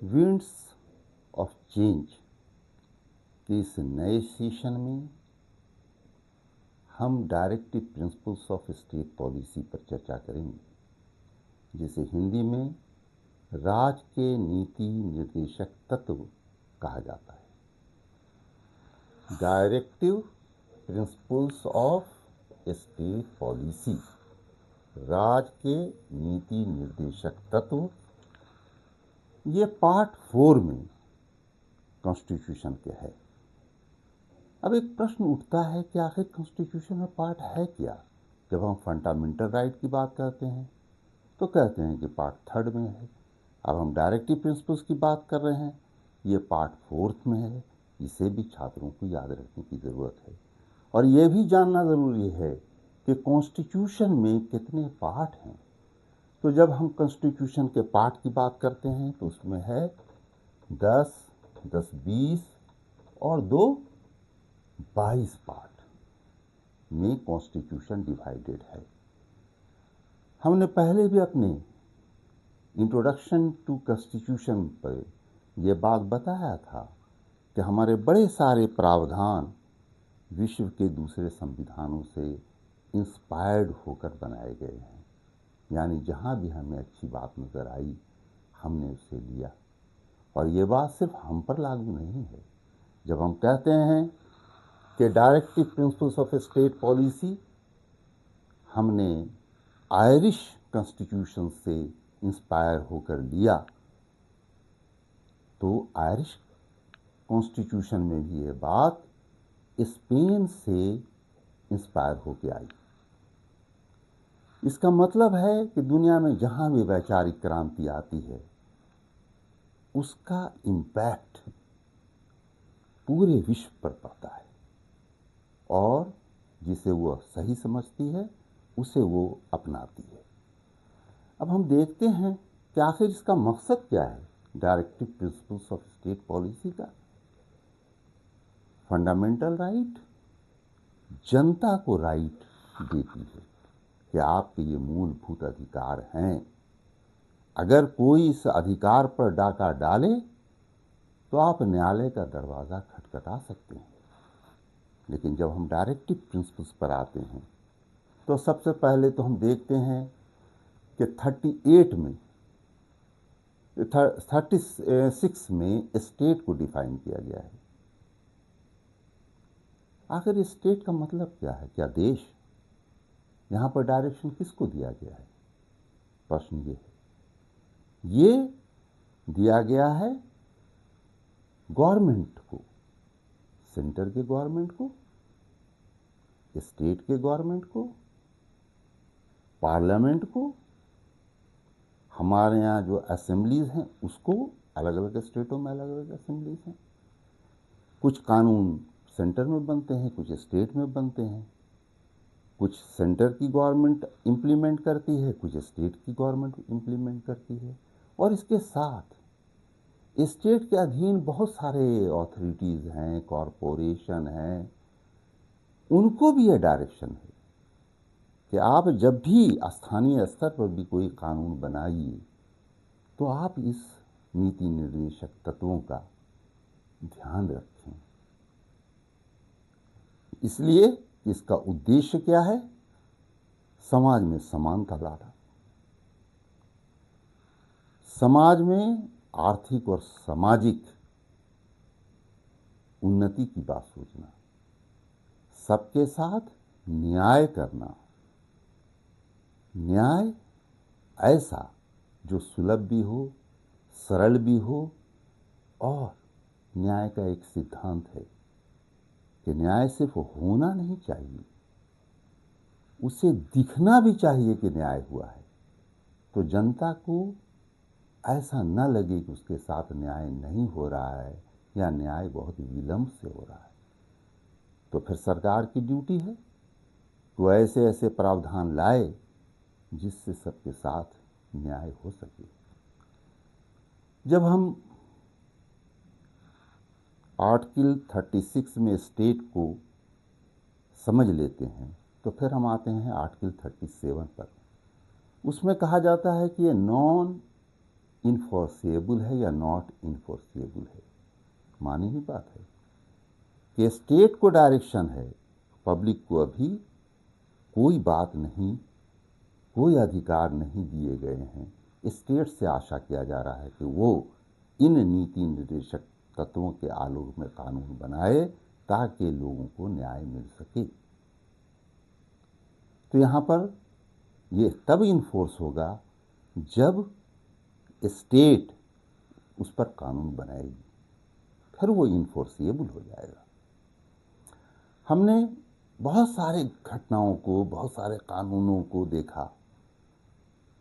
Winds of change के इस नए सेशन में हम directive principles of state policy पर चर्चा करेंगे, जिसे हिंदी में राज के नीति निर्देशक तत्व कहा जाता है। Directive principles of state policy, राज के नीति निर्देशक तत्व, ये पार्ट 4 में कॉन्स्टिट्यूशन के है। अब एक प्रश्न उठता है कि आखिर कॉन्स्टिट्यूशन में पार्ट है क्या। जब हम फंडामेंटल राइट की बात करते हैं तो कहते हैं कि पार्ट 3 में है। अब हम डायरेक्टिव प्रिंसिपल्स की बात कर रहे हैं, ये पार्ट 4 में है। इसे भी छात्रों को याद रखने की ज़रूरत है और ये भी जानना ज़रूरी है कि कॉन्स्टिट्यूशन में कितने पार्ट हैं। तो जब हम कॉन्स्टिट्यूशन के पार्ट की बात करते हैं तो उसमें है 10, 10, 20 और 2, 22 पार्ट में कॉन्स्टिट्यूशन डिवाइडेड है। हमने पहले भी अपने इंट्रोडक्शन टू कॉन्स्टिट्यूशन पर यह बात बताया था कि हमारे बड़े सारे प्रावधान विश्व के दूसरे संविधानों से इंस्पायर्ड होकर बनाए गए हैं, यानी जहाँ भी हमें अच्छी बात नज़र आई हमने उसे लिया। और ये बात सिर्फ हम पर लागू नहीं है। जब हम कहते हैं कि directive principles of state policy हमने आयरिश कॉन्स्टिट्यूशन से इंस्पायर होकर लिया, तो आयरिश कॉन्स्टिट्यूशन में भी ये बात स्पेन से इंस्पायर होकर आई। इसका मतलब है कि दुनिया में जहाँ भी वैचारिक क्रांति आती है उसका इम्पैक्ट पूरे विश्व पर पड़ता है और जिसे वो सही समझती है उसे वो अपनाती है। अब हम देखते हैं कि आखिर इसका मकसद क्या है directive principles of state policy का। फंडामेंटल राइट जनता को राइट देती है कि आपके ये मूलभूत अधिकार हैं। अगर कोई इस अधिकार पर डाका डाले तो आप न्यायालय का दरवाज़ा खटखटा सकते हैं। लेकिन जब हम डायरेक्टिव प्रिंसिपल्स पर आते हैं तो सबसे पहले तो हम देखते हैं कि 36 में स्टेट को डिफाइन किया गया है। आखिर स्टेट का मतलब क्या है? क्या देश? यहाँ पर डायरेक्शन किसको दिया गया है? प्रश्न ये है। ये दिया गया है गवर्नमेंट को, सेंटर के गवर्नमेंट को, स्टेट के गवर्नमेंट को, पार्लियामेंट को, हमारे यहाँ जो असेंबलीज हैं उसको, अलग अलग स्टेटों में अलग अलग असेंबलीज हैं। कुछ कानून सेंटर में बनते हैं, कुछ स्टेट में बनते हैं। कुछ सेंटर की गवर्नमेंट इम्प्लीमेंट करती है, कुछ स्टेट की गवर्नमेंट इम्प्लीमेंट करती है। और इसके साथ स्टेट के अधीन बहुत सारे ऑथोरिटीज़ हैं, कॉरपोरेशन हैं, उनको भी यह डायरेक्शन है कि आप जब भी स्थानीय स्तर पर भी कोई कानून बनाइए तो आप इस नीति निर्देशक तत्वों का ध्यान रखें। इसलिए इसका उद्देश्य क्या है? समाज में समानता लाना, समाज में आर्थिक और सामाजिक उन्नति की बात सोचना, सबके साथ न्याय करना, न्याय ऐसा जो सुलभ भी हो, सरल भी हो, और न्याय का एक सिद्धांत है कि न्याय सिर्फ होना नहीं चाहिए, उसे दिखना भी चाहिए कि न्याय हुआ है। तो जनता को ऐसा न लगे कि उसके साथ न्याय नहीं हो रहा है या न्याय बहुत विलंब से हो रहा है। तो फिर सरकार की ड्यूटी है तो ऐसे ऐसे प्रावधान लाए जिससे सबके साथ न्याय हो सके। जब हम आर्टिकल 36 में स्टेट को समझ लेते हैं तो फिर हम आते हैं आर्टिकल 37 पर। उसमें कहा जाता है कि ये नॉन इन्फोर्सेबल है या नॉट इन्फोर्सेबल है। मानी हुई बात है कि स्टेट को डायरेक्शन है, पब्लिक को अभी कोई बात नहीं, कोई अधिकार नहीं दिए गए हैं। स्टेट से आशा किया जा रहा है कि वो इन नीति निर्देशक तत्वों के आलोक में कानून बनाए ताकि लोगों को न्याय मिल सके। तो यहाँ पर ये तब इन्फोर्स होगा जब स्टेट उस पर कानून बनाएगी, फिर वो इन्फोर्सेबल हो जाएगा। हमने बहुत सारे घटनाओं को, बहुत सारे कानूनों को देखा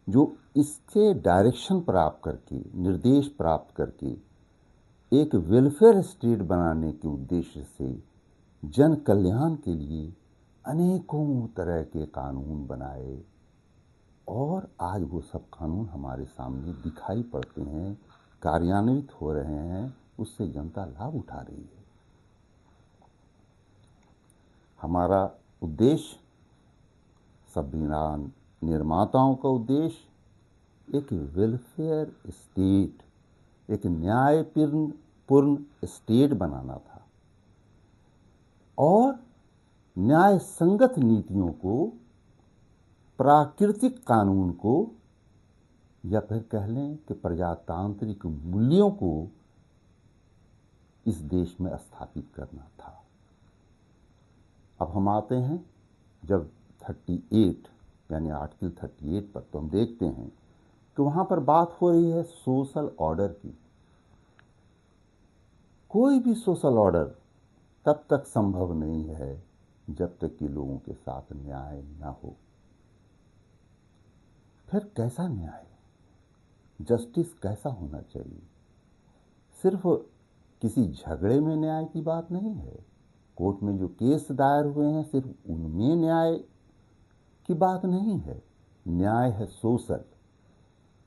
जो इससे डायरेक्शन प्राप्त करके, निर्देश प्राप्त करके एक वेलफेयर स्टेट बनाने के उद्देश्य से जन कल्याण के लिए अनेकों तरह के कानून बनाए, और आज वो सब कानून हमारे सामने दिखाई पड़ते हैं, कार्यान्वित हो रहे हैं, उससे जनता लाभ उठा रही है। हमारा उद्देश्य, संविधान निर्माताओं का उद्देश्य एक वेलफेयर स्टेट, एक न्यायपूर्ण स्टेट बनाना था, और न्याय संगत नीतियों को, प्राकृतिक कानून को, या फिर कह लें कि प्रजातांत्रिक मूल्यों को इस देश में स्थापित करना था। अब हम आते हैं जब 38 यानी आर्टिकल 38 पर, तो हम देखते हैं कि वहां पर बात हो रही है सोशल ऑर्डर की। कोई भी सोशल ऑर्डर तब तक संभव नहीं है जब तक कि लोगों के साथ न्याय न हो। फिर कैसा न्याय, जस्टिस कैसा होना चाहिए? सिर्फ किसी झगड़े में न्याय की बात नहीं है, कोर्ट में जो केस दायर हुए हैं सिर्फ उनमें न्याय की बात नहीं है। न्याय है सोशल,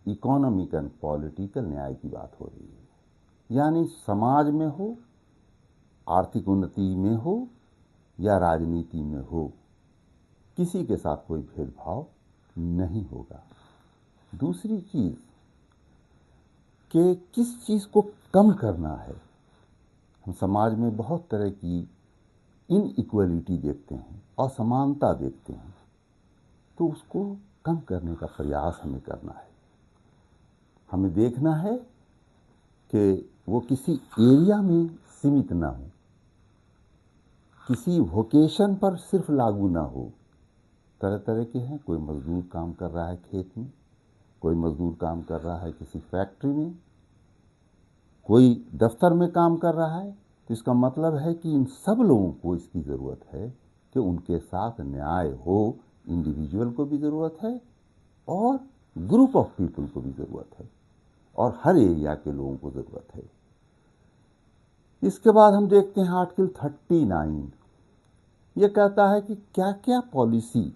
इकोनॉमिक एंड पॉलिटिकल न्याय की बात हो रही है। यानी समाज में हो, आर्थिक उन्नति में हो या राजनीति में हो, किसी के साथ कोई भेदभाव नहीं होगा। दूसरी चीज कि किस चीज को कम करना है। हम समाज में बहुत तरह की इनइक्वलिटी देखते हैं, असमानता देखते हैं, तो उसको कम करने का प्रयास हमें करना है। हमें देखना है कि वो किसी एरिया में सीमित ना हो, किसी वोकेशन पर सिर्फ लागू ना हो। तरह तरह के हैं, कोई मजदूर काम कर रहा है खेत में, कोई मजदूर काम कर रहा है किसी फैक्ट्री में, कोई दफ्तर में काम कर रहा है। तो इसका मतलब है कि इन सब लोगों को इसकी ज़रूरत है कि उनके साथ न्याय हो। इंडिविजुअल को भी ज़रूरत है और ग्रुप ऑफ पीपल को भी ज़रूरत है, और हर एरिया के लोगों को ज़रूरत है। इसके बाद हम देखते हैं आर्टिकल 39। ये कहता है कि क्या क्या पॉलिसी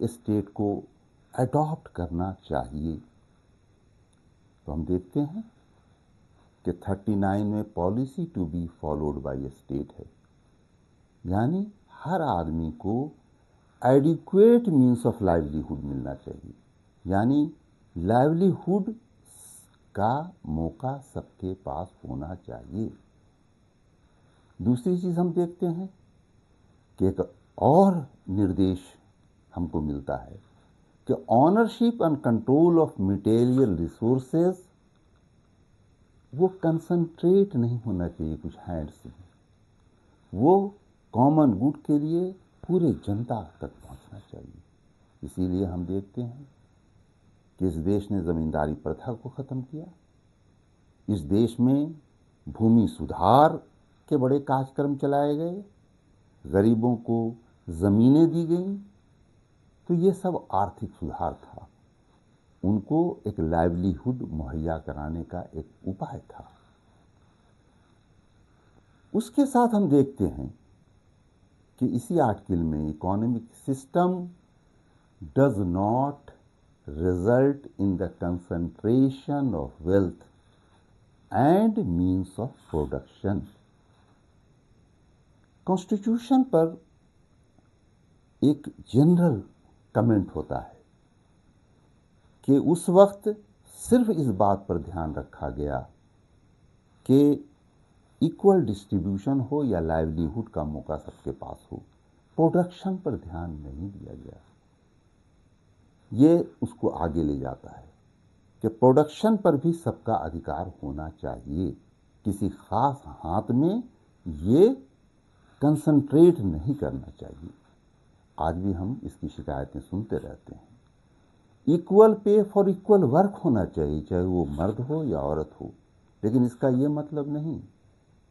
स्टेट को अडॉप्ट करना चाहिए। तो हम देखते हैं कि 39 में policy to be followed by state है, यानी हर आदमी को एडिक्वेट मीन्स ऑफ लाइवलीहुड मिलना चाहिए, यानी लाइवलीहुड का मौका सबके पास होना चाहिए। दूसरी चीज हम देखते हैं कि एक और निर्देश हमको मिलता है कि ownership and control of material resources वो कंसंट्रेट नहीं होना चाहिए कुछ हैंड्स में, वो कॉमन गुड के लिए पूरे जनता तक पहुंचना चाहिए। इसीलिए हम देखते हैं कि इस देश ने जमींदारी प्रथा को खत्म किया, इस देश में भूमि सुधार के बड़े कार्यक्रम चलाए गए, गरीबों को जमीनें दी गई। तो ये सब आर्थिक सुधार था, उनको एक लाइवलीहुड मुहैया कराने का एक उपाय था। उसके साथ हम देखते हैं कि इसी आर्टिकल में economic system does not result in the concentration of wealth and means of production. Constitution पर एक जनरल कमेंट होता है कि उस वक्त सिर्फ इस बात पर ध्यान रखा गया कि इक्वल डिस्ट्रीब्यूशन हो या लाइवलीहुड का मौका सबके पास हो। प्रोडक्शन पर ध्यान नहीं दिया गया। ये उसको आगे ले जाता है कि प्रोडक्शन पर भी सबका अधिकार होना चाहिए। किसी खास हाथ में ये कंसंट्रेट नहीं करना चाहिए। आज भी हम इसकी शिकायतें सुनते रहते हैं। Equal pay for equal work होना चाहिए, चाहे वो मर्द हो या औरत हो। लेकिन इसका ये मतलब नहीं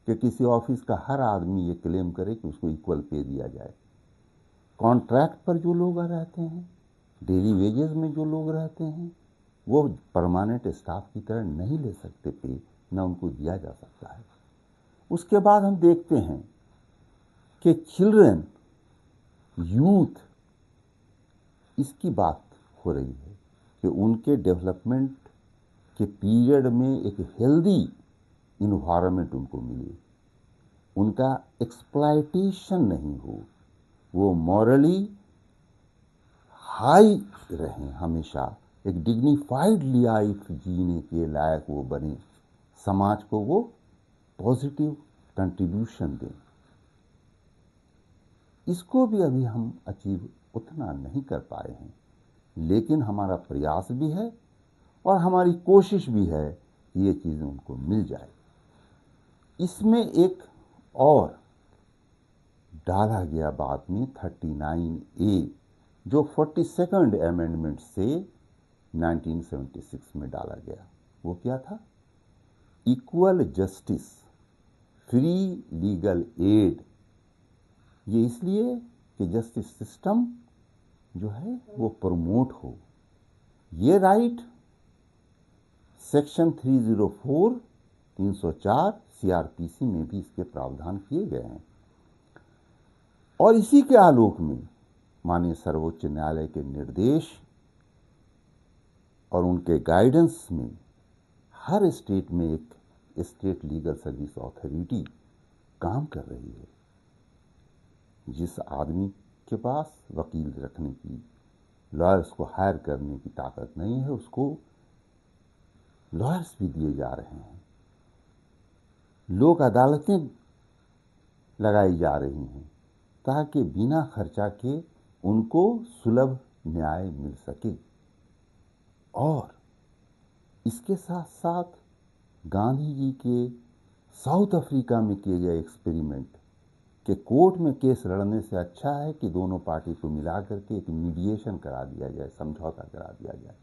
कि किसी ऑफिस का हर आदमी ये क्लेम करे कि उसको इक्वल पे दिया जाए। कॉन्ट्रैक्ट पर जो लोग रहते हैं, डेली वेजेस में जो लोग रहते हैं, वो परमानेंट स्टाफ की तरह नहीं ले सकते पे, ना उनको दिया जा सकता है। उसके बाद हम देखते हैं कि चिल्ड्रन, यूथ, इसकी बात हो रही है कि उनके डेवलपमेंट के पीरियड में एक हेल्दी इन्वायरमेंट उनको मिले, उनका एक्सप्लॉयटेशन नहीं हो, वो मॉरली हाई रहें, हमेशा एक डिग्निफाइड लाइफ जीने के लायक वो बने, समाज को वो पॉजिटिव कंट्रीब्यूशन दें। इसको भी अभी हम अचीव उतना नहीं कर पाए हैं, लेकिन हमारा प्रयास भी है और हमारी कोशिश भी है कि ये चीज़ें उनको मिल जाए। इसमें एक और डाला गया बाद में 39A, जो 42nd अमेंडमेंट से 1976 में डाला गया। वो क्या था? Equal justice, free legal aid. ये इसलिए कि जस्टिस सिस्टम जो है वो प्रमोट हो। ये राइट सेक्शन 304 304 CRPC में भी इसके प्रावधान किए गए हैं। और इसी के आलोक में माननीय सर्वोच्च न्यायालय के निर्देश और उनके गाइडेंस में हर स्टेट में एक स्टेट लीगल सर्विस अथॉरिटी काम कर रही है। जिस आदमी के पास वकील रखने की, लॉयर्स को हायर करने की ताकत नहीं है, उसको लॉयर्स भी दिए जा रहे हैं। लोक अदालतें लगाई जा रही हैं ताकि बिना खर्चा के उनको सुलभ न्याय मिल सके। और इसके साथ साथ गांधी जी के साउथ अफ्रीका में किए गए एक्सपेरिमेंट कि कोर्ट में केस लड़ने से अच्छा है कि दोनों पार्टी को मिला करके एक मीडिएशन करा दिया जाए, समझौता करा दिया जाए,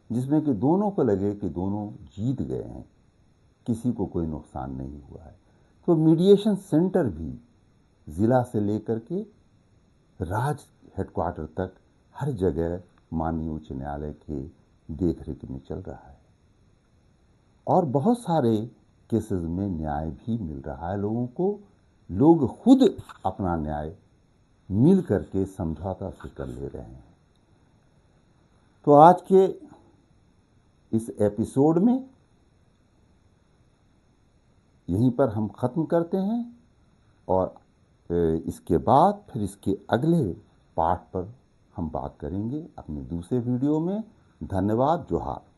जिसमें कि दोनों को लगे कि दोनों जीत गए हैं, किसी को कोई नुकसान नहीं हुआ है। तो मीडिएशन सेंटर भी जिला से लेकर के राज्य हेडक्वार्टर तक हर जगह माननीय उच्च न्यायालय के देखरेख में चल रहा है। और बहुत सारे केसेस में न्याय भी मिल रहा है लोगों को। लोग खुद अपना न्याय मिल करके समझौता से कर ले रहे हैं। तो आज के इस एपिसोड में यहीं पर हम ख़त्म करते हैं और इसके बाद फिर इसके अगले पार्ट पर हम बात करेंगे अपने दूसरे वीडियो में। धन्यवाद। जोहार।